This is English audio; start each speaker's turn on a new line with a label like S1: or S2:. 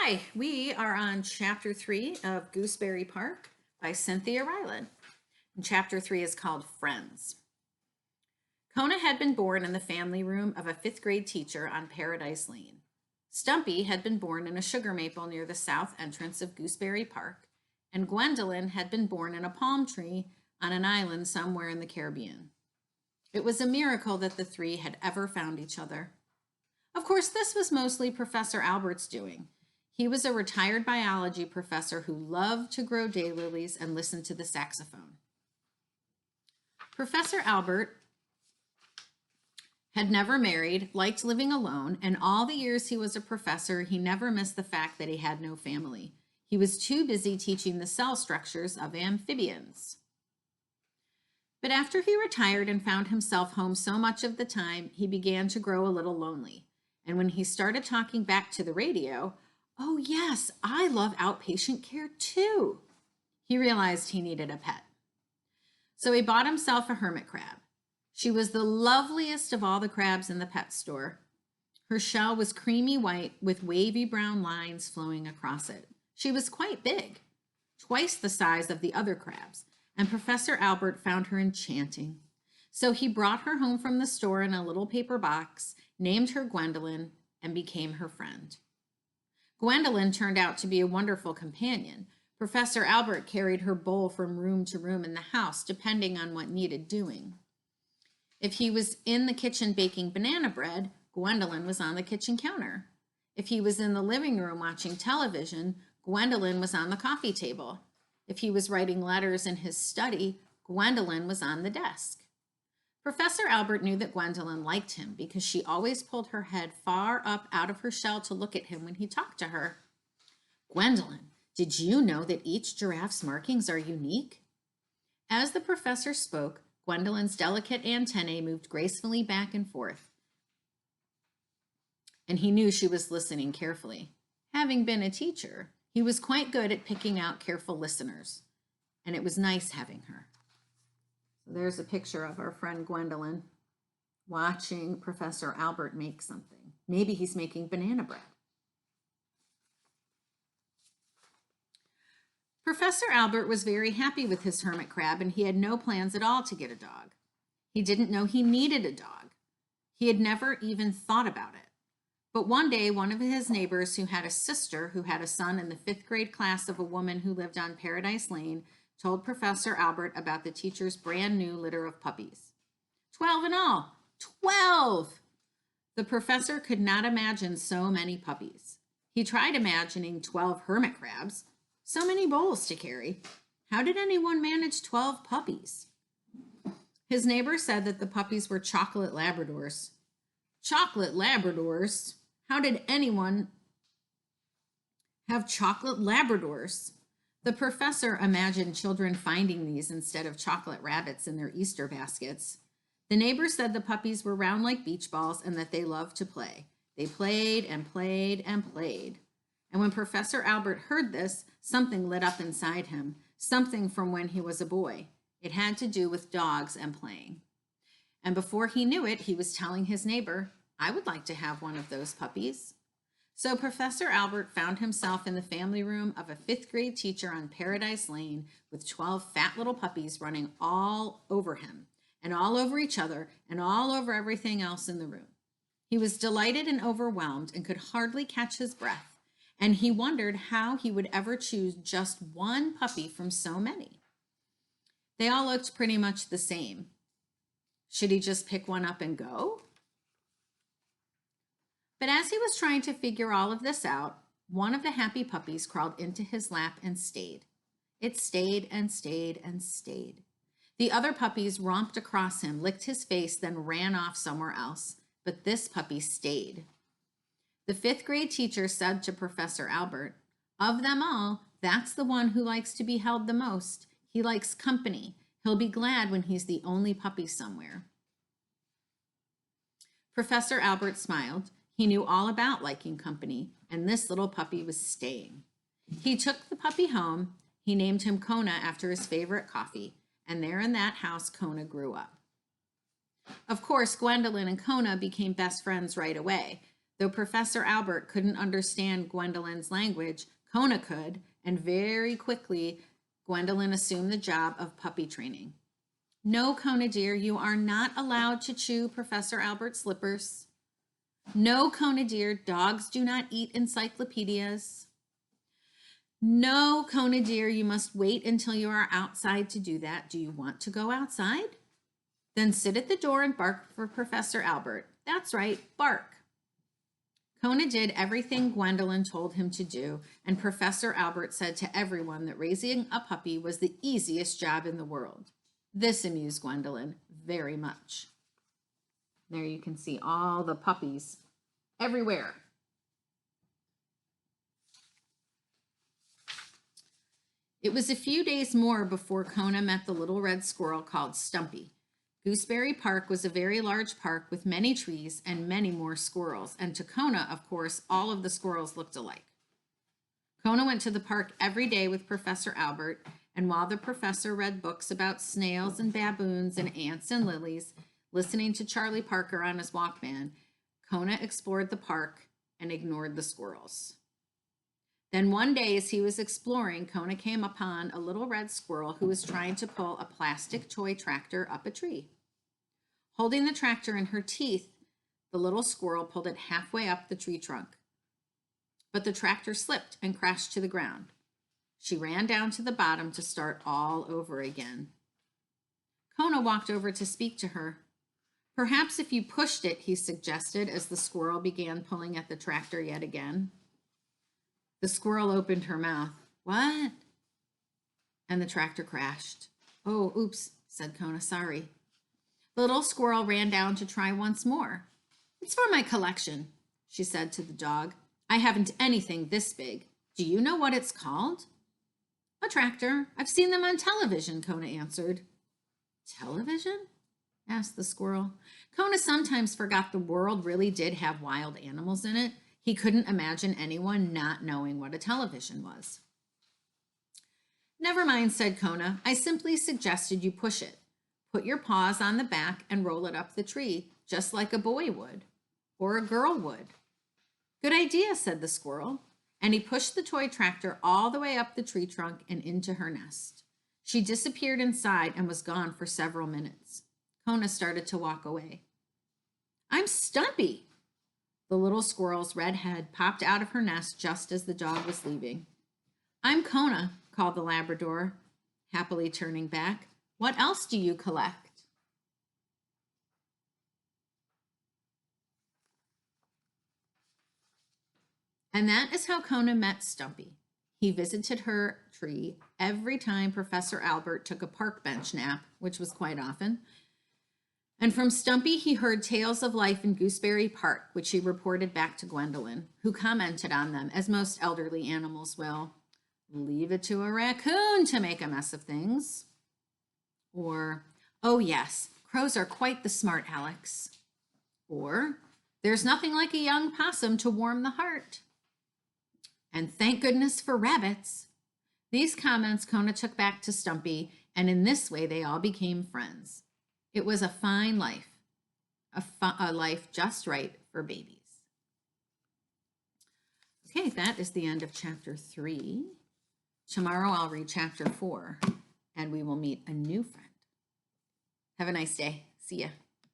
S1: Hi, we are on Chapter 3 of Gooseberry Park by Cynthia Rylant. And Chapter 3 is called Friends. Kona had been born in the family room of a fifth grade teacher on Paradise Lane. Stumpy had been born in a sugar maple near the south entrance of Gooseberry Park, and Gwendolyn had been born in a palm tree on an island somewhere in the Caribbean. It was a miracle that the three had ever found each other. Of course, this was mostly Professor Albert's doing. He was a retired biology professor who loved to grow daylilies and listen to the saxophone. Professor Albert had never married, liked living alone, and all the years he was a professor, he never missed the fact that he had no family. He was too busy teaching the cell structures of amphibians. But after he retired and found himself home so much of the time, he began to grow a little lonely. And when he started talking back to the radio, "Oh yes, I love outpatient care too," he realized he needed a pet. So he bought himself a hermit crab. She was the loveliest of all the crabs in the pet store. Her shell was creamy white with wavy brown lines flowing across it. She was quite big, twice the size of the other crabs, and Professor Albert found her enchanting. So he brought her home from the store in a little paper box, named her Gwendolyn, and became her friend. Gwendolyn turned out to be a wonderful companion. Professor Albert carried her bowl from room to room in the house, depending on what needed doing. If he was in the kitchen baking banana bread, Gwendolyn was on the kitchen counter. If he was in the living room watching television, Gwendolyn was on the coffee table. If he was writing letters in his study, Gwendolyn was on the desk. Professor Albert knew that Gwendolyn liked him because she always pulled her head far up out of her shell to look at him when he talked to her. "Gwendolyn, did you know that each giraffe's markings are unique?" As the professor spoke, Gwendolyn's delicate antennae moved gracefully back and forth, and he knew she was listening carefully. Having been a teacher, he was quite good at picking out careful listeners, and it was nice having her. There's a picture of our friend Gwendolyn watching Professor Albert make something. Maybe he's making banana bread. Professor Albert was very happy with his hermit crab, and he had no plans at all to get a dog. He didn't know he needed a dog. He had never even thought about it. But one day, one of his neighbors who had a sister who had a son in the fifth grade class of a woman who lived on Paradise Lane told Professor Albert about the teacher's brand new litter of puppies. 12 in all. 12! The professor could not imagine so many puppies. He tried imagining 12 hermit crabs. So many bowls to carry. How did anyone manage 12 puppies? His neighbor said that the puppies were chocolate Labradors. Chocolate Labradors? How did anyone have chocolate Labradors? The professor imagined children finding these instead of chocolate rabbits in their Easter baskets. The neighbor said the puppies were round like beach balls and that they loved to play. They played and played and played. And when Professor Albert heard this, something lit up inside him, something from when he was a boy. It had to do with dogs and playing. And before he knew it, he was telling his neighbor, "I would like to have one of those puppies." So Professor Albert found himself in the family room of a fifth grade teacher on Paradise Lane with 12 fat little puppies running all over him and all over each other and all over everything else in the room. He was delighted and overwhelmed and could hardly catch his breath, and he wondered how he would ever choose just one puppy from so many. They all looked pretty much the same. Should he just pick one up and go? But as he was trying to figure all of this out, one of the happy puppies crawled into his lap and stayed. It stayed and stayed and stayed. The other puppies romped across him, licked his face, then ran off somewhere else. But this puppy stayed. The fifth grade teacher said to Professor Albert, "Of them all, that's the one who likes to be held the most. He likes company. He'll be glad when he's the only puppy somewhere." Professor Albert smiled. He knew all about liking company, and this little puppy was staying. He took the puppy home. He named him Kona after his favorite coffee, and there in that house, Kona grew up. Of course, Gwendolyn and Kona became best friends right away. Though Professor Albert couldn't understand Gwendolyn's language, Kona could, and very quickly, Gwendolyn assumed the job of puppy training. No, Kona dear, you are not allowed to chew Professor Albert's slippers. No, Kona dear, dogs do not eat encyclopedias. No, Kona dear, you must wait until you are outside to do that. Do you want to go outside? Then sit at the door and bark for Professor Albert. That's right, bark. Kona did everything Gwendolyn told him to do, and Professor Albert said to everyone that raising a puppy was the easiest job in the world. This amused Gwendolyn very much. There you can see all the puppies everywhere. It was a few days more before Kona met the little red squirrel called Stumpy. Gooseberry Park was a very large park with many trees and many more squirrels, and to Kona, of course, all of the squirrels looked alike. Kona went to the park every day with Professor Albert, and while the professor read books about snails and baboons and ants and lilies, listening to Charlie Parker on his Walkman, Kona explored the park and ignored the squirrels. Then one day as he was exploring, Kona came upon a little red squirrel who was trying to pull a plastic toy tractor up a tree. Holding the tractor in her teeth, the little squirrel pulled it halfway up the tree trunk. But the tractor slipped and crashed to the ground. She ran down to the bottom to start all over again. Kona walked over to speak to her. Perhaps if you pushed it, he suggested as the squirrel began pulling at the tractor yet again. The squirrel opened her mouth. What? And the tractor crashed. Oh, oops, said Kona, sorry. The little squirrel ran down to try once more. It's for my collection, she said to the dog. I haven't anything this big. Do you know what it's called? A tractor. I've seen them on television, Kona answered. Television? Asked the squirrel. Kona sometimes forgot the world really did have wild animals in it. He couldn't imagine anyone not knowing what a television was. Never mind, said Kona. I simply suggested you push it. Put your paws on the back and roll it up the tree, just like a boy would, or a girl would. Good idea, said the squirrel, and he pushed the toy tractor all the way up the tree trunk and into her nest. She disappeared inside and was gone for several minutes. Kona started to walk away. I'm Stumpy. The little squirrel's red head popped out of her nest just as the dog was leaving. I'm Kona, called the Labrador, happily turning back. What else do you collect? And that is how Kona met Stumpy. He visited her tree every time Professor Albert took a park bench nap, which was quite often. And from Stumpy, he heard tales of life in Gooseberry Park, which he reported back to Gwendolyn, who commented on them, as most elderly animals will. Leave it to a raccoon to make a mess of things. Or, oh yes, crows are quite the smart Alex. Or, there's nothing like a young possum to warm the heart. And thank goodness for rabbits. These comments Kona took back to Stumpy, and in this way they all became friends. It was a fine life, a life just right for babies. Okay, that is the end of chapter 3. Tomorrow I'll read chapter 4, and we will meet a new friend. Have a nice day. See ya.